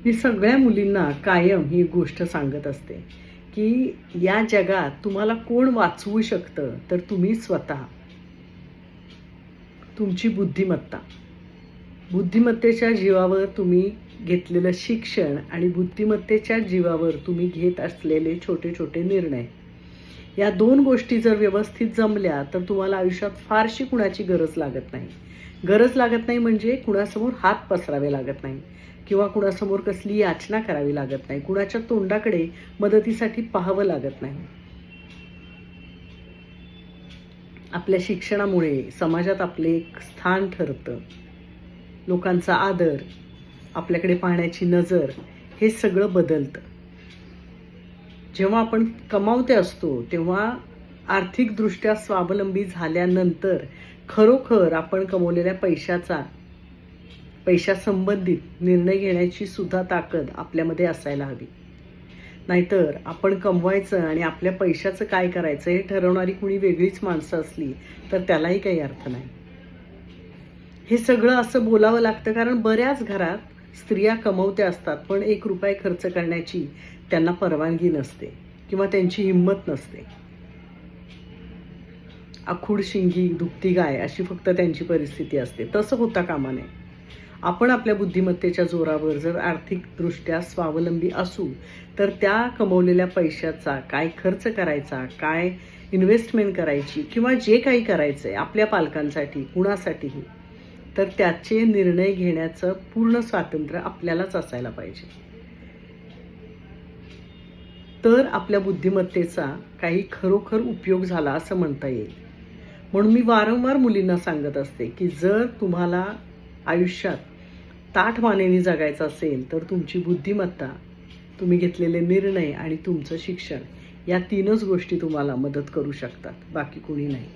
मी सगळ्या मुलींना कायम ही गोष्ट सांगत असते की या जगात तुम्हाला कोण वाचवू शकतं तर तुम्ही स्वतः. तुमची बुद्धिमत्तेच्या जीवावर तुम्ही घेतलेलं शिक्षण आणि बुद्धिमत्तेच्या जीवावर तुम्ही घेत असलेले छोटे छोटे निर्णय, या दोन गोष्टी जर व्यवस्थित जमल्या तर तुम्हाला आयुष्यात फारशी कुणाची गरज लागत नाही. गरज लागत नाही म्हणजे कुणासमोर हात पसरावे लागत नाही किंवा कुणासमोर कसली याचना करावी लागत नाही, कुणाच्या तोंडाकडे मदतीसाठी पाहावं लागत नाही. आपल्या शिक्षणामुळे समाजात आपले एक स्थान ठरतं, लोकांचा आदर, आपल्याकडे पाहण्याची नजर, हे सगळं बदलतं. जेव्हा आपण कमावते असतो तेव्हा आर्थिकदृष्ट्या स्वावलंबी झाल्यानंतर खरोखर आपण कमवलेल्या पैशासंबंधित निर्णय घेण्याची सुद्धा ताकद आपल्यामध्ये असायला हवी. नाहीतर आपण कमवायचं आणि आपल्या पैशाचं काय करायचं हे ठरवणारी कुणी वेगळीच माणसं असली तर त्यालाही काही अर्थ नाही. हे सगळं असं बोलावं लागतं कारण बऱ्याच घरात स्त्रिया कमवत्या असतात पण ₹1 खर्च करण्याची त्यांना परवानगी नसते किंवा त्यांची हिंमत नसते. आखूड शिंगी दुभती गाय अशी फक्त त्यांची परिस्थिती असते. तसं होता कामा नये. आपण आपल्या बुद्धिमत्तेच्या जोरावर जर आर्थिकदृष्ट्या स्वावलंबी असू तर त्या कमवलेल्या पैशाचा काय खर्च करायचा, काय इन्व्हेस्टमेंट करायची किंवा जे काही करायचं आहे आपल्या पालकांसाठी कुणासाठीही, तर त्याचे निर्णय घेण्याचं पूर्ण स्वातंत्र्य आपल्यालाच असायला पाहिजे. तर आपल्या बुद्धिमत्तेचा काही खरोखर उपयोग झाला असं म्हणता येईल. म्हणून मी वारंवार मुलींना सांगत असते की जर तुम्हाला आयुष्यात ताठमानेने जगायचं असेल तर तुमची बुद्धिमत्ता, तुम्ही घेतलेले निर्णय आणि तुमचं शिक्षण, या तीनच गोष्टी तुम्हाला मदत करू शकतात, बाकी कोणी नाही.